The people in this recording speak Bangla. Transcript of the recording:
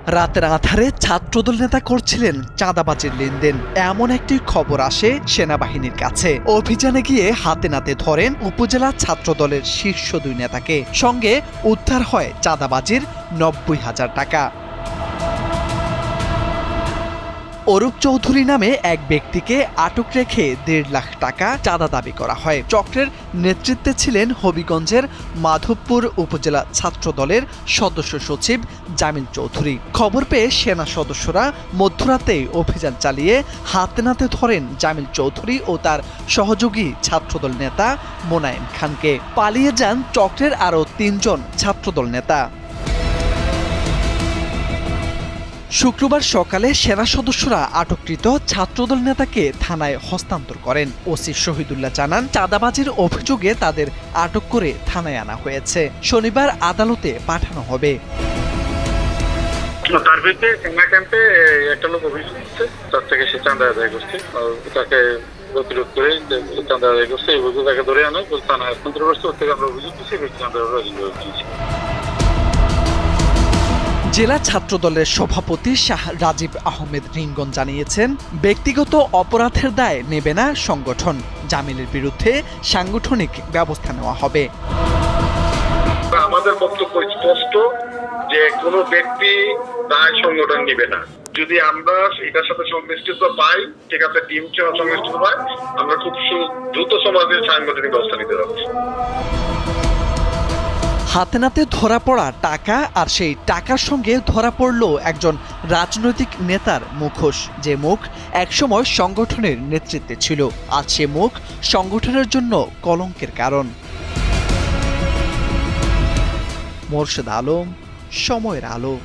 রাতের আঁধারে ছাত্রদল নেতা করছিলেন চাঁদাবাজির লেনদেন, এমন একটি খবর আসে সেনাবাহিনীর কাছে। অভিযানে গিয়ে হাতে নাতে ধরেন উপজেলা ছাত্রদলের শীর্ষ 2 নেতাকে। সঙ্গে উদ্ধার হয় চাঁদাবাজির 90,000 টাকা। অরূপ চৌধুরী নামে এক ব্যক্তিকে আটক রেখে 1.5 লাখ টাকা চাঁদা দাবি করা হয়। চক্রের নেতৃত্বে ছিলেন হবিগঞ্জের মাধবপুর উপজেলা ছাত্রদলের সদস্য সচিব জামিল চৌধুরী। খবর পেয়ে সেনা সদস্যরা মধ্যরাতে অভিযান চালিয়ে হাতে নাতে ধরেন জামিল চৌধুরী ও তার সহযোগী ছাত্রদল নেতা মোনায়েম খানকে। পালিয়ে যান চক্রের আরও 3 জন ছাত্রদল নেতা। শুক্রবার সকালে সেনা সদস্যরা আটককৃত ছাত্রদল নেতাকে থানায় হস্তান্তর করেন। ওসি শহীদুল্লাহ জানান, চাঁদাবাজির অভিযোগে তাদের আটক করে থানায় আনা হয়েছে। শনিবার আদালতে পাঠানো হবে। তার বিরুদ্ধে সেনা ক্যাম্পে একটা লোক অভিযোগ করছে, তার থেকে সে চাঁদা আদায় করছে, তাকে প্রতিরোধ করে চাঁদা আদায় করছে। এই অভিযোগ তাকে ধরে আনা থানায় হস্তান্তর করছে। ওর থেকে আমরা অভিযোগ দিচ্ছি, চাঁদা দিয়েছি। জেলা ছাত্রদলের সভাপতি শাহ রাজীব আহমেদ রিঙ্গন জানিয়েছেন, ব্যক্তিগত অপরাধের দায় নেবে না সংগঠন। জামিলের বিরুদ্ধে সাংগঠনিক ব্যবস্থা নেওয়া হবে। আমাদের বক্তব্য স্পষ্ট যে কোনো ব্যক্তি দায় সংগঠন নেবে না। যদি আমরা এটার সাথে সংশ্লিষ্টতা পাই, ঠিক আছে, টিম সংশ্লিষ্ট পাই, আমরা খুব দ্রুত সমাজে সাংগঠনিক ব্যবস্থা নিতে পারবো। হাতে নাতে ধরা পড়া টাকা, আর সেই টাকার সঙ্গে ধরা পড়ল একজন রাজনৈতিক নেতার মুখোশ, যে মুখ একসময় সংগঠনের নেতৃত্বে ছিল। আজ সে মুখ সংগঠনের জন্য কলঙ্কের কারণ। মোর্শেদ আলম, সময়ের আলো।